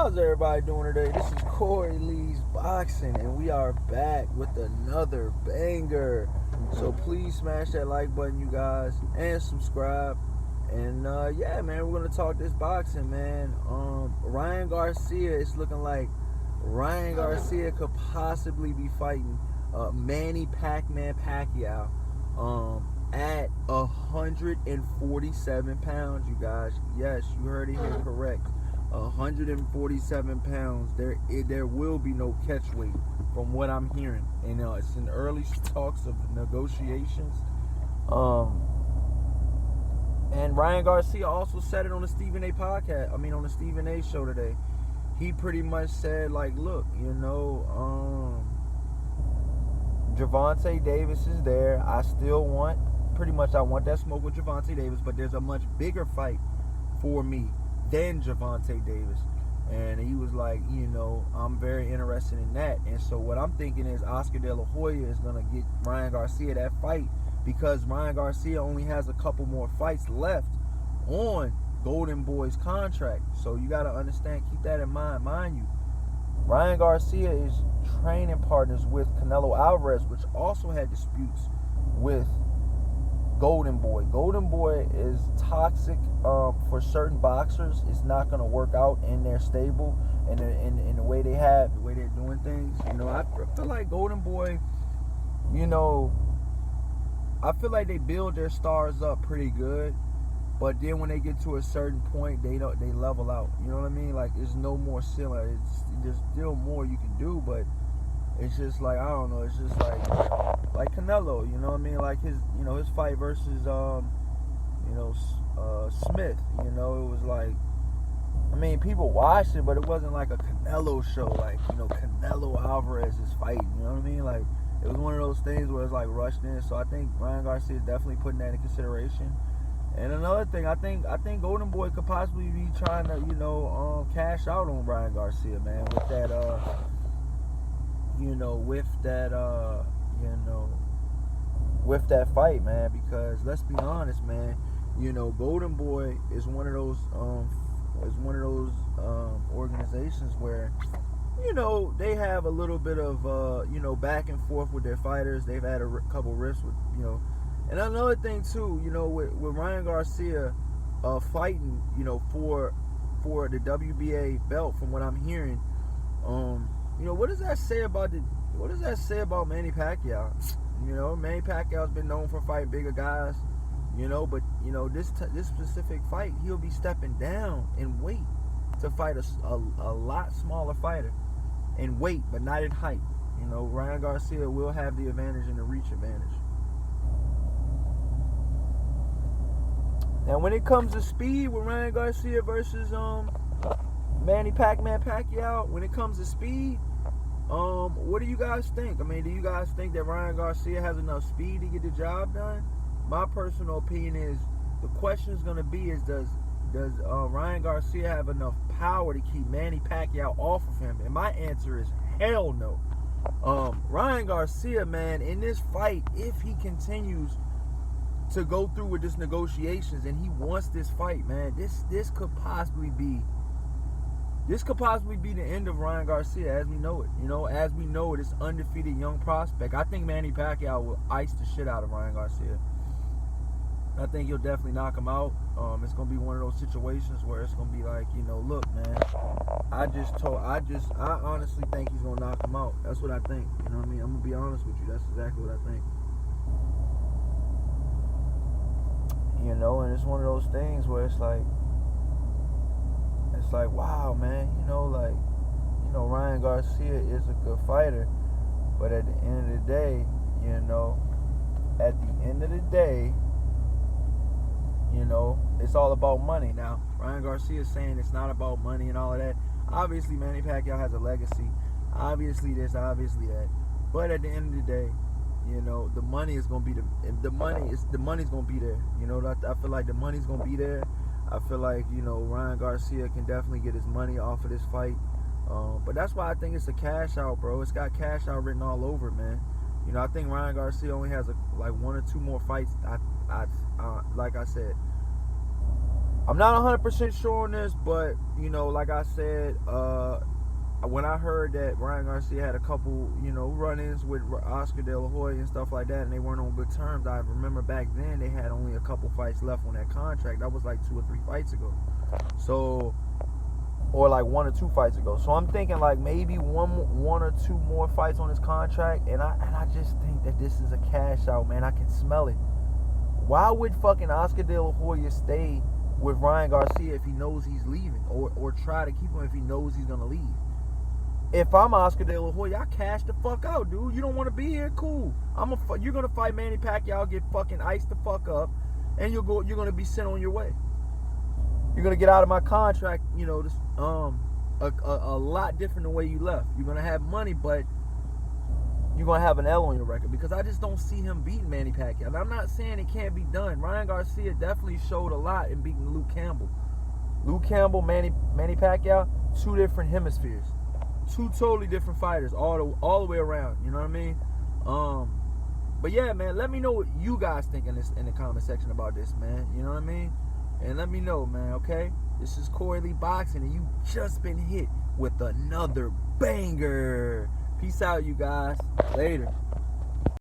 How's everybody doing today? This is Corey Lee's Boxing, and we are back with another banger. So please smash that like button, you guys, and subscribe. And yeah, man, we're gonna talk this boxing, man. Ryan Garcia, it's looking like Ryan Garcia could possibly be fighting Manny Pacquiao at 147 pounds, you guys. Yes, you heard it here correct. 147 pounds. There will be no catch weight from what I'm hearing. And it's in early talks of negotiations. And Ryan Garcia also said it on the Stephen A podcast. On the Stephen A show today. He pretty much said, like, look, Gervonta Davis is there. I want that smoke with Gervonta Davis, but there's a much bigger fight for me than Gervonta Davis. And he was like, I'm very interested in that. And so what I'm thinking is Oscar De La Hoya is going to get Ryan Garcia that fight, because Ryan Garcia only has a couple more fights left on Golden Boy's contract. So you got to understand, keep that in mind. Mind you, Ryan Garcia is training partners with Canelo Alvarez, which also had disputes with Golden Boy. Golden Boy is toxic for certain boxers. It's not going to work out in their stable and in the way they're doing things. I feel like Golden Boy, I feel like they build their stars up pretty good, but then when they get to a certain point, they level out. You know what I mean? Like, there's no more ceiling. There's still more you can do, but it's just like, I don't know. It's just like Canelo. You know what I mean? Like his fight versus Smith. It was like, people watched it, but it wasn't like a Canelo show. Like, Canelo Alvarez is fighting. You know what I mean? Like, it was one of those things where it's like rushed in. So I think Ryan Garcia is definitely putting that in consideration. And another thing, I think Golden Boy could possibly be trying to, cash out on Ryan Garcia, man, with that, with that fight, man. Because let's be honest, man, Golden Boy is one of those organizations where, they have a little bit of, back and forth with their fighters. They've had a couple rifts with, And another thing too, with Ryan Garcia fighting, for the WBA belt, from what I'm hearing, what does that say about Manny Pacquiao? Manny Pacquiao's been known for fighting bigger guys, but this specific fight, he'll be stepping down in weight to fight a lot smaller fighter in weight, but not in height. Ryan Garcia will have the advantage and the reach advantage. Now, when it comes to speed with Ryan Garcia versus Manny Pacquiao, when it comes to speed, what do you guys think? Do you guys think that Ryan Garcia has enough speed to get the job done? My personal opinion is the question is going to be is does Ryan Garcia have enough power to keep Manny Pacquiao off of him? And my answer is hell no. Ryan Garcia, man, in this fight, if he continues to go through with this negotiations and he wants this fight, man, this could possibly be the end of Ryan Garcia as we know it. As we know it, this undefeated young prospect. I think Manny Pacquiao will ice the shit out of Ryan Garcia. I think he'll definitely knock him out. It's gonna be one of those situations where it's gonna be like, look, man, I honestly think he's gonna knock him out. That's what I think. You know what I mean? I'm gonna be honest with you. That's exactly what I think. And it's one of those things where it's like, wow, man, Ryan Garcia is a good fighter, but at the end of the day, it's all about money. Now, Ryan Garcia is saying it's not about money and all of that. Obviously, Manny Pacquiao has a legacy. Obviously this, obviously that. But at the end of the day, the money is gonna be the money's gonna be there. I feel like the money's gonna be there. I feel like Ryan Garcia can definitely get his money off of this fight. But that's why I think it's a cash out, bro. It's got cash out written all over it, man. I think Ryan Garcia only has one or two more fights. Like I said, I'm not 100% sure on this, but you know, like I said, when I heard that Ryan Garcia had a couple, you know, run-ins with Oscar De La Hoya and stuff like that, and they weren't on good terms, I remember back then they had only a couple fights left on that contract. That was like 2 or 3 fights ago. So, or like 1 or 2 fights ago. So I'm thinking like maybe one or 2 more fights on his contract, and I just think that this is a cash out, man. I can smell it. Why would fucking Oscar De La Hoya stay with Ryan Garcia if he knows he's leaving, or try to keep him if he knows he's gonna leave? If I'm Oscar De La Hoya, I cash the fuck out, dude. You don't want to be here? Cool. You're gonna fight Manny Pacquiao, get fucking iced the fuck up, and you're gonna be sent on your way. You're gonna get out of my contract, you know, a lot different than the way you left. You're gonna have money, but you're gonna have an L on your record, because I just don't see him beating Manny Pacquiao. And I'm not saying it can't be done. Ryan Garcia definitely showed a lot in beating Luke Campbell. Luke Campbell, Manny Pacquiao, 2 different hemispheres. 2 totally different fighters all the way around. You know what I mean? But yeah, man, let me know what you guys think in the comment section about this, man. You know what I mean? And let me know, man, okay? This is Corey Lee Boxing, and you just been hit with another banger. Peace out, you guys. Later.